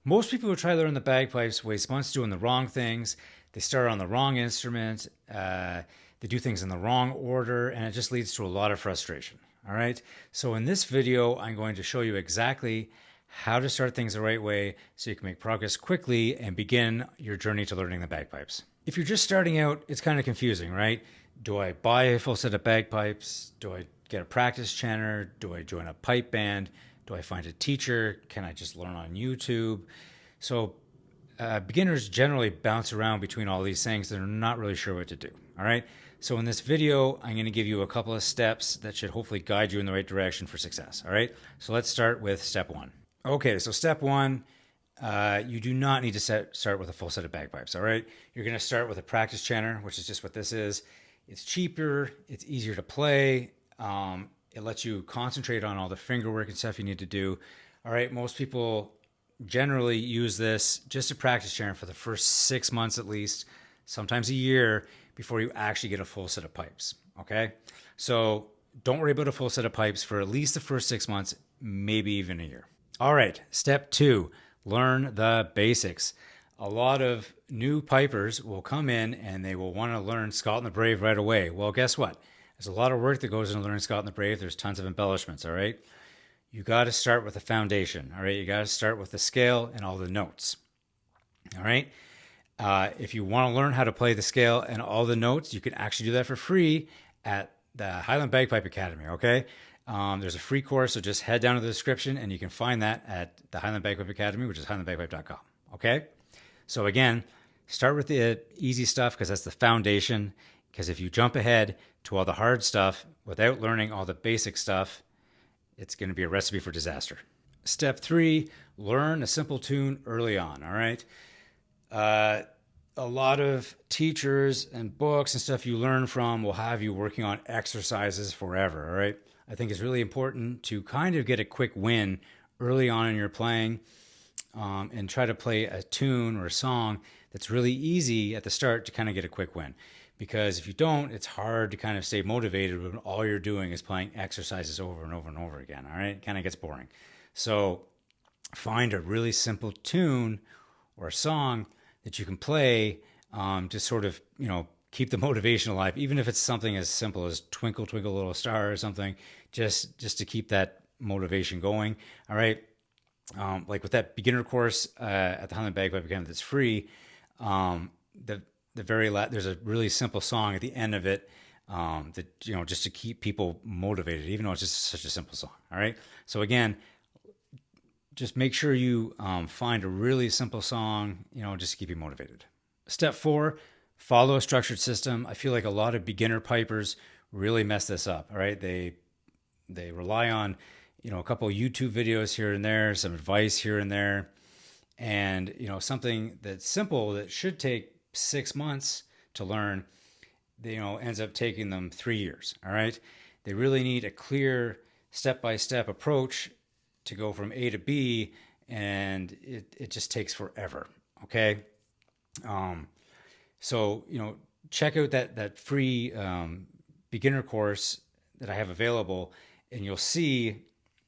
Most people who try to learn the bagpipes waste months doing the wrong things. They start on the wrong instrument. They do things in the wrong order, and it just leads to a lot of frustration. All right. So, in this video, I'm going to show you exactly how to start things the right way so you can make progress quickly and begin your journey to learning the bagpipes. If you're just starting out, it's kind of confusing, right? Do I buy a full set of bagpipes? Do I get a practice chanter? Do I join a pipe band? Do I find a teacher? Can I just learn on YouTube? So, beginners generally bounce around between all these things. They're not really sure what to do. All right. So, in this video, I'm going to give you a couple of steps that should hopefully guide you in the right direction for success. All right. So, let's start with step one. Okay. So, step one, you do not need to start with a full set of bagpipes. All right. You're going to start with a practice chanter, which is just what this is. It's cheaper, it's easier to play. It lets you concentrate on all the finger work and stuff you need to do. All right, most people generally use this just to practice chanter for the first 6 months at least, sometimes a year, before you actually get a full set of pipes. Okay, so don't worry about a full set of pipes for at least the first 6 months, maybe even a year. All right, step two, learn the basics. A lot of new pipers will come in and they will want to learn Scott and the Brave right away. Well, guess what? There's a lot of work that goes into learning Scott and the Brave. There's tons of embellishments, all right? You got to start with the foundation, all right? You got to start with the scale and all the notes, all right? If you want to learn how to play the scale and all the notes, you can actually do that for free at the Highland Bagpipe Academy, okay? There's a free course, so just head down to the description and you can find that at the Highland Bagpipe Academy, which is highlandbagpipe.com, okay? So again, start with the easy stuff because that's the foundation. Because if you jump ahead to all the hard stuff without learning all the basic stuff, it's going to be a recipe for disaster. Step three, learn a simple tune early on, all right? A lot of teachers and books and stuff you learn from will have you working on exercises forever, all right? I think it's really important to kind of get a quick win early on in your playing. And try to play a tune or a song that's really easy at the start to kind of get a quick win. Because if you don't, it's hard to kind of stay motivated when all you're doing is playing exercises over and over and over again. All right, it kind of gets boring. So find a really simple tune or a song that you can play to sort of, keep the motivation alive, even if it's something as simple as Twinkle, Twinkle, Little Star or something, just to keep that motivation going. All right. Like with that beginner course at the Highland Bagpipe Academy that's free, there's a really simple song at the end of it that just to keep people motivated, even though it's just such a simple song. All right, so again, just make sure you find a really simple song, just to keep you motivated. Step four, follow a structured system. I feel like a lot of beginner pipers really mess this up. All right, they rely on a couple of YouTube videos here and there, some advice here and there, and something that's simple that should take 6 months to learn, ends up taking them 3 years. All right, they really need a clear step-by-step approach to go from A to B, and it just takes forever. Okay, so check out that free beginner course that I have available, and you'll see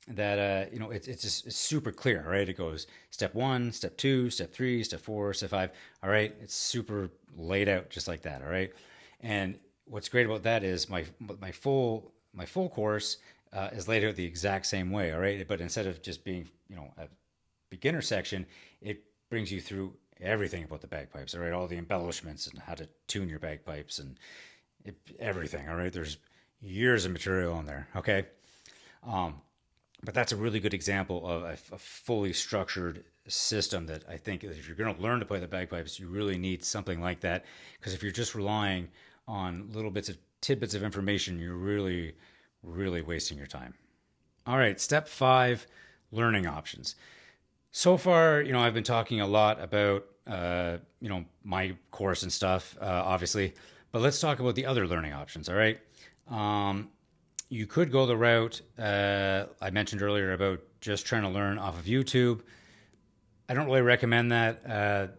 that it's super clear, right? It goes step one, step two, step three, step four, step five. All right, it's super laid out just like that. All right, and what's great about that is my full course is laid out the exact same way. All right, but instead of just being a beginner section, it brings you through everything about the bagpipes. All right, all the embellishments and how to tune your bagpipes and everything. All right, there's years of material in there. Okay. But that's a really good example of a fully structured system that I think if you're going to learn to play the bagpipes, you really need something like that. Because if you're just relying on little tidbits of information, you're really, really wasting your time. All right, step five, learning options. So far, I've been talking a lot about, my course and stuff, obviously, but let's talk about the other learning options. All right. You could go the route I mentioned earlier about just trying to learn off of YouTube. I don't really recommend that,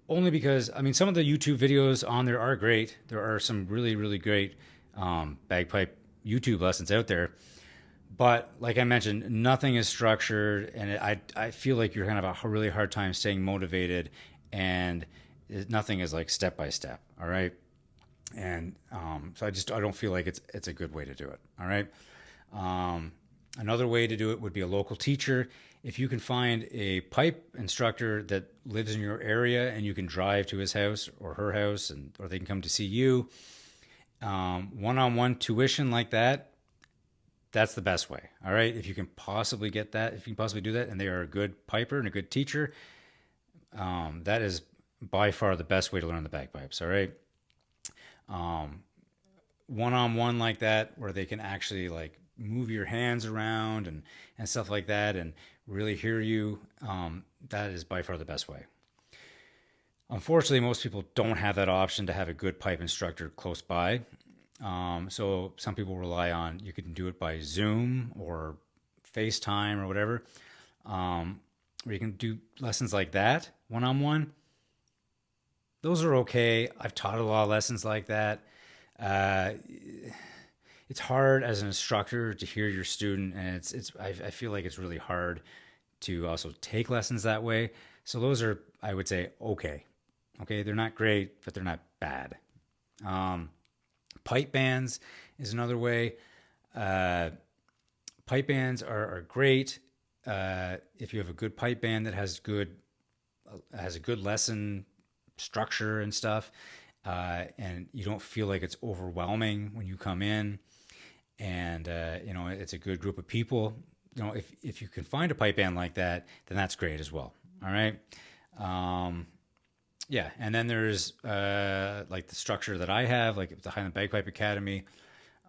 only because, some of the YouTube videos on there are great. There are some really, really great bagpipe YouTube lessons out there. But like I mentioned, nothing is structured, and I feel like you're kind of a really hard time staying motivated, and nothing is like step by step. All right, and so I don't feel like it's a good way to do it. All right. Another way to do it would be a local teacher. If you can find a pipe instructor that lives in your area and you can drive to his house or her house, and or they can come to see you, one-on-one tuition like that, that's the best way. All right. If you can possibly get that, if you can possibly do that, and they are a good piper and a good teacher, that is by far the best way to learn the bagpipes. All right. One-on-one like that, where they can actually like move your hands around and stuff like that and really hear you, that is by far the best way. Unfortunately, most people don't have that option to have a good pipe instructor close by. So some people rely on, you can do it by Zoom or FaceTime or whatever, where you can do lessons like that one-on-one. Those are okay. I've taught a lot of lessons like that. It's hard as an instructor to hear your student, and I feel like it's really hard to also take lessons that way. So those are, I would say, okay. Okay, they're not great, but they're not bad. Pipe bands is another way. Pipe bands are great if you have a good pipe band that has a good lesson structure and stuff, and you don't feel like it's overwhelming when you come in, and it's a good group of people. If you can find a pipe band like that, then that's great as well. All right. Yeah, and then there's like the structure that I have, like the Highland Bagpipe Academy,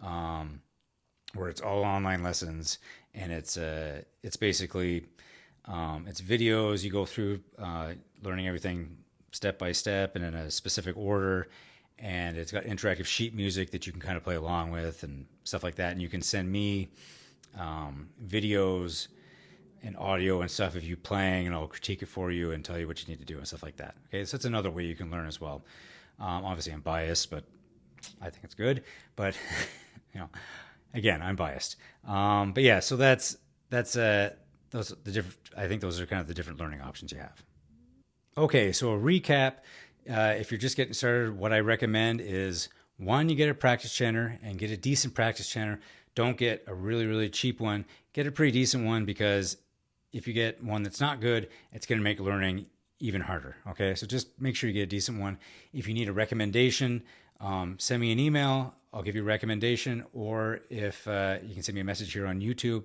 where it's all online lessons, and it's basically it's videos. You go through learning everything step by step and in a specific order, and it's got interactive sheet music that you can kind of play along with and stuff like that. And you can send me videos and audio and stuff of you playing, and I'll critique it for you and tell you what you need to do and stuff like that. Okay, so that's another way you can learn as well. Obviously, I'm biased, but I think it's good. But again, I'm biased. But yeah, so that's those the different. I think those are kind of the different learning options you have. Okay, so a recap. If you're just getting started, what I recommend is, one, you get a practice chanter and get a decent practice chanter. Don't get a really, really cheap one. Get a pretty decent one, because if you get one that's not good, it's going to make learning even harder. Okay, so just make sure you get a decent one. If you need a recommendation, send me an email. I'll give you a recommendation, or if you can send me a message here on YouTube,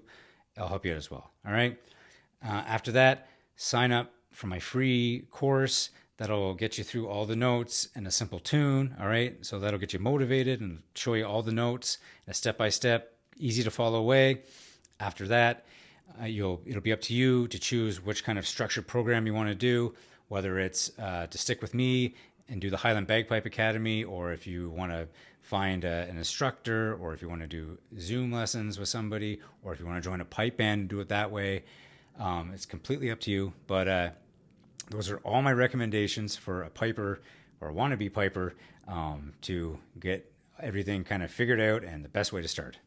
I'll help you out as well. All right. After that, sign up for my free course. That'll get you through all the notes and a simple tune. All right. So that'll get you motivated and show you all the notes in a step-by-step, easy to follow way. After that, it'll be up to you to choose which kind of structured program you want to do, whether it's to stick with me and do the Highland Bagpipe Academy, or if you want to find an instructor, or if you want to do Zoom lessons with somebody, or if you want to join a pipe band and do it that way. It's completely up to you. But those are all my recommendations for a piper or a wannabe piper, to get everything kind of figured out and the best way to start.